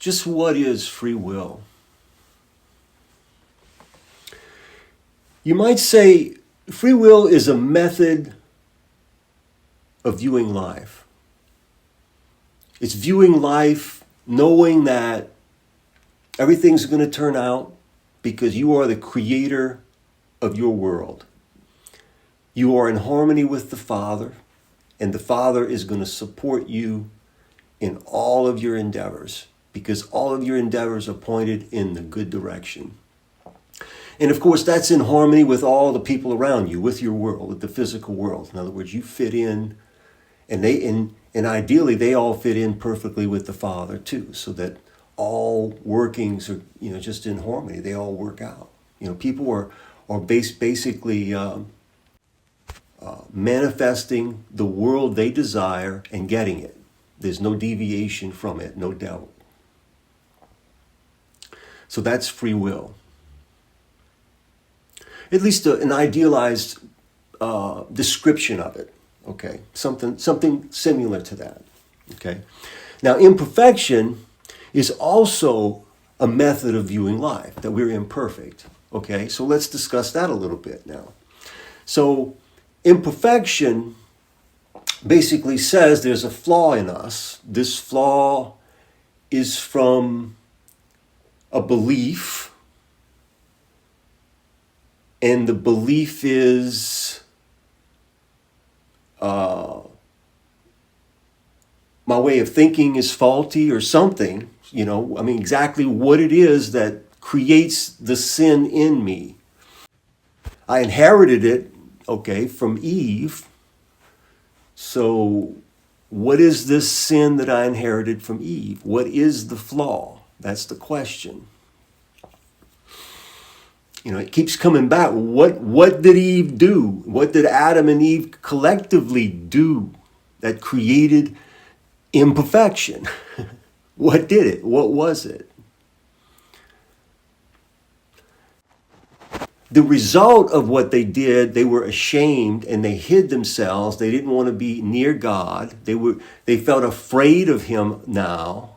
just what is free will? You might say free will is a method of viewing life. It's viewing life knowing that everything's going to turn out because you are the creator of your world. You are in harmony with the Father, and the Father is going to support you in all of your endeavors because all of your endeavors are pointed in the good direction. And of course, that's in harmony with all the people around you, with your world, with the physical world. In other words, you fit in, and ideally they all fit in perfectly with the Father too, so that all workings are, just in harmony. They all work out. People are basically manifesting the world they desire and getting it. There's no deviation from it, no devil. So that's free will. At least an idealized description of it. Okay, something similar to that. Okay, now imperfection is also a method of viewing life, that we're imperfect. Okay, so let's discuss that a little bit now. So imperfection basically says there's a flaw in us. This flaw is from a belief, and the belief is my way of thinking is faulty or something. Exactly what it is that creates the sin in me. I inherited it, from Eve. So what is this sin that I inherited from Eve? What is the flaw? That's the question. It keeps coming back. What did Eve do? What did Adam and Eve collectively do that created imperfection? What did it? What was it? The result of what they did, they were ashamed and they hid themselves. They didn't want to be near God. They felt afraid of him now.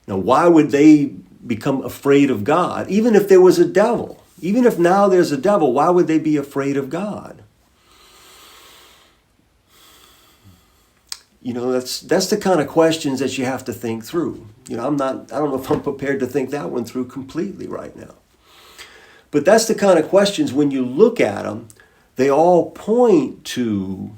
Now, why would they become afraid of God? Even if there was a devil, even if now there's a devil, why would they be afraid of God? That's the kind of questions that you have to think through. I don't know if I'm prepared to think that one through completely right now. But that's the kind of questions, when you look at them, they all point to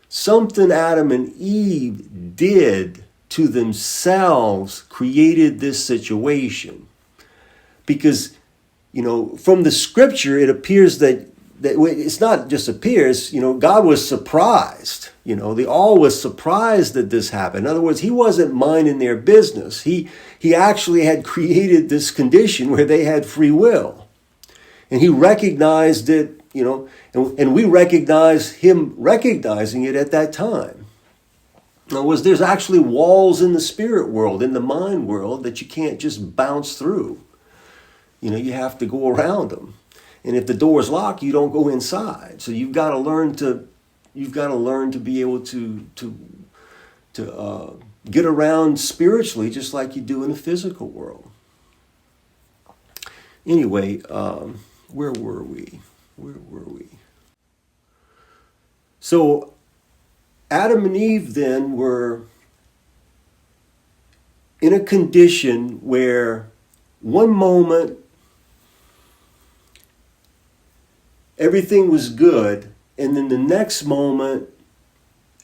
something Adam and Eve did to themselves, created this situation. Because, from the scripture, it appears that it's not just appears, God was surprised. They all was surprised that this happened. In other words, he wasn't minding their business. He actually had created this condition where they had free will. And he recognized it, and we recognize him recognizing it at that time. In other words, there's actually walls in the spirit world, in the mind world, that you can't just bounce through. You have to go around them. And if the door is locked, you don't go inside. So you've got to learn to be able to get around spiritually, just like you do in the physical world. Anyway, where were we? So Adam and Eve then were in a condition where one moment everything was good, and then the next moment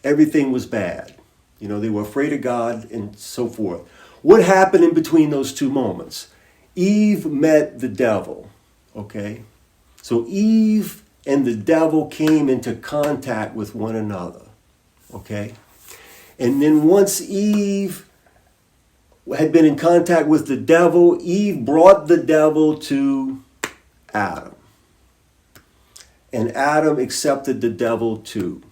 everything was bad. They were afraid of God and so forth. What happened in between those two moments? Eve met the devil. Okay? So Eve and the devil came into contact with one another. Okay? And then once Eve had been in contact with the devil, Eve brought the devil to Adam. And Adam accepted the devil too.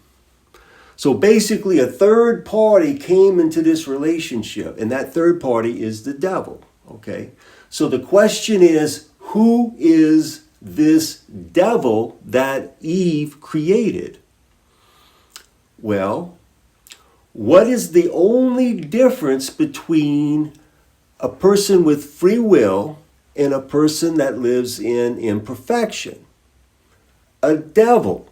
So basically a third party came into this relationship, and that third party is the devil. Okay? So the question is, who is this devil that Eve created? Well, what is the only difference between a person with free will and a person that lives in imperfection? A devil.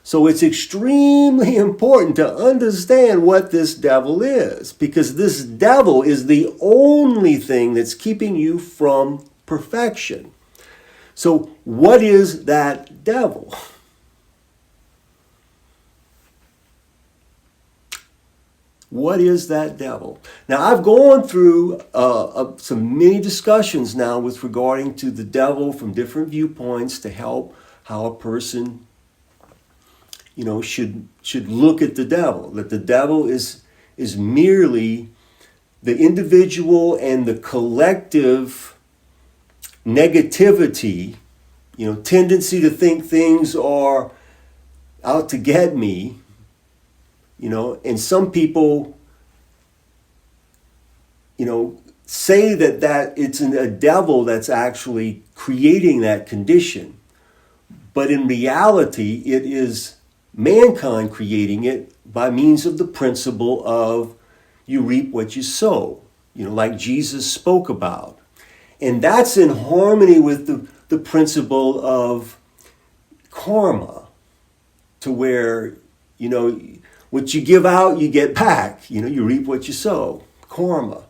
So it's extremely important to understand what this devil is, because this devil is the only thing that's keeping you from perfection. So what is that devil? What is that devil? Now, I've gone through some many discussions now with regarding to the devil from different viewpoints to help how a person, should look at the devil. That the devil is merely the individual and the collective negativity, tendency to think things are out to get me, and some people, say that it's a devil that's actually creating that condition. But in reality, it is mankind creating it by means of the principle of you reap what you sow, like Jesus spoke about. And that's in harmony with the principle of karma, to where, what you give out, you get back. You reap what you sow, karma.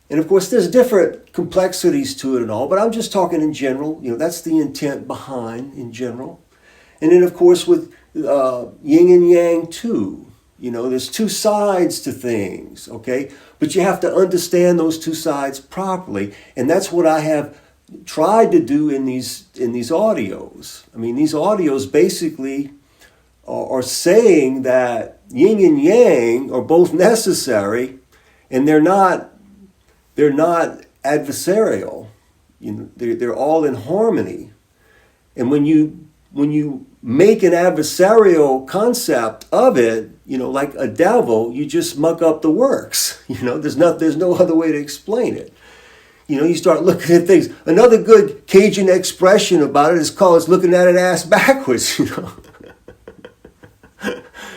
And of course, there's different complexities to it and all, but I'm just talking in general. That's the intent behind in general. And then, of course, with yin and yang too. There's two sides to things, okay? But you have to understand those two sides properly. And that's what I have tried to do in these audios. I mean, these audios basically are saying that yin and yang are both necessary, and they're not adversarial. They're all in harmony. And when you make an adversarial concept of it, like a devil, you just muck up the works. There's no other way to explain it. You start looking at things. Another good Cajun expression about it is called looking at an ass backwards.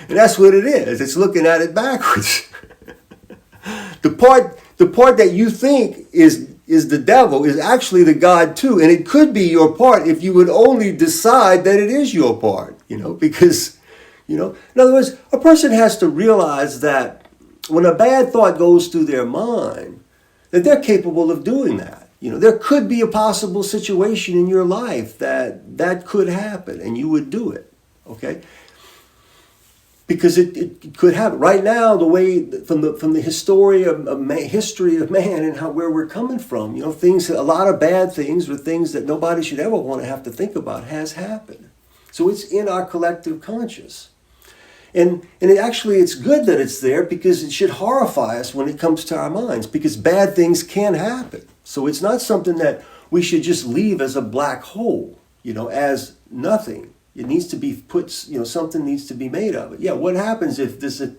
And that's what it is. It's looking at it backwards. The part that you think is the devil is actually the God too. And it could be your part if you would only decide that it is your part, because, in other words, a person has to realize that when a bad thought goes through their mind, that they're capable of doing that. There could be a possible situation in your life that could happen and you would do it, okay? Because it could happen. Right now, the way from the history of man and where we're coming from, a lot of bad things or things that nobody should ever want to have to think about has happened. So it's in our collective conscious. And it's good that it's there, because it should horrify us when it comes to our minds, because bad things can happen. So it's not something that we should just leave as a black hole, as nothing. It needs to be put, something needs to be made of it. Yeah, what happens if this, And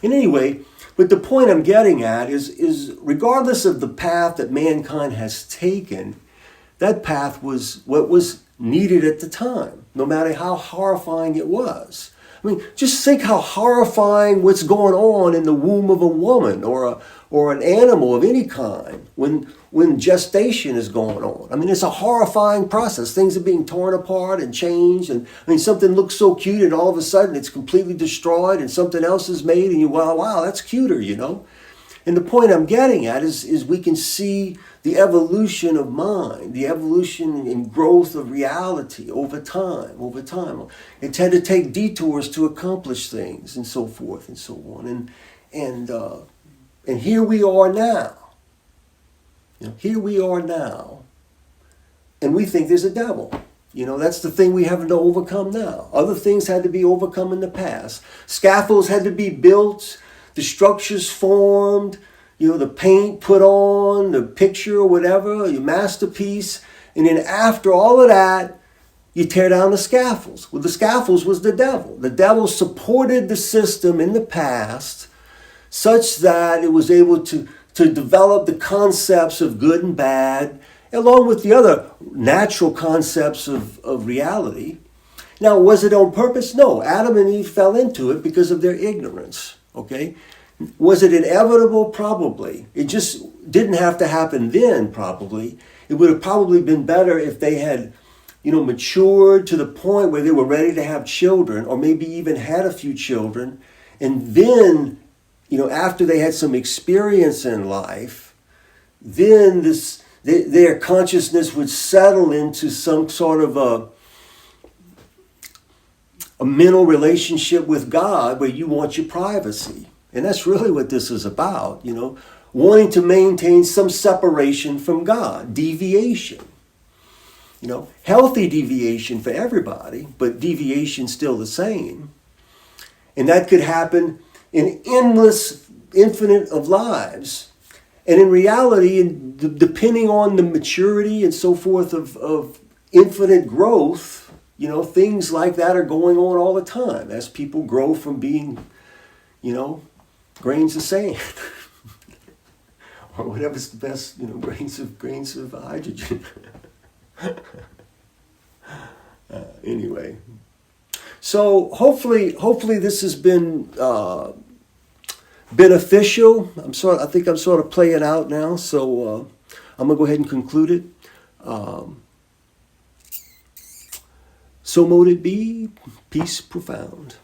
anyway, but the point I'm getting at is regardless of the path that mankind has taken, that path was what was needed at the time, no matter how horrifying it was. I mean, just think how horrifying what's going on in the womb of a woman or an animal of any kind when gestation is going on. I mean, it's a horrifying process. Things are being torn apart and changed. And I mean, something looks so cute and all of a sudden it's completely destroyed and something else is made and you, wow, that's cuter, And the point I'm getting at is we can see the evolution of mind, the evolution and growth of reality over time. It tend to take detours to accomplish things and so forth and so on. And here we are now. Here we are now. And we think there's a devil. That's the thing we have to overcome now. Other things had to be overcome in the past. Scaffolds had to be built, the structures formed, the paint put on, the picture or whatever, your masterpiece. And then after all of that, you tear down the scaffolds. Well, the scaffolds was the devil. The devil supported the system in the past such that it was able to develop the concepts of good and bad, along with the other natural concepts of reality. Now, was it on purpose? No. Adam and Eve fell into it because of their ignorance. Okay? Was it inevitable? Probably. It just didn't have to happen then, probably. It would have probably been better if they had, matured to the point where they were ready to have children, or maybe even had a few children. And then, after they had some experience in life, then their consciousness would settle into some sort of a mental relationship with God where you want your privacy. And that's really what this is about, wanting to maintain some separation from God, deviation. Healthy deviation for everybody, but deviation still the same. And that could happen in infinite of lives. And in reality, depending on the maturity and so forth of infinite growth, things like that are going on all the time as people grow from being, grains of sand or whatever's the best, grains of hydrogen. Anyway, so hopefully this has been beneficial. I think I'm sort of playing out now, so I'm gonna go ahead and conclude it. So mote it be, peace profound.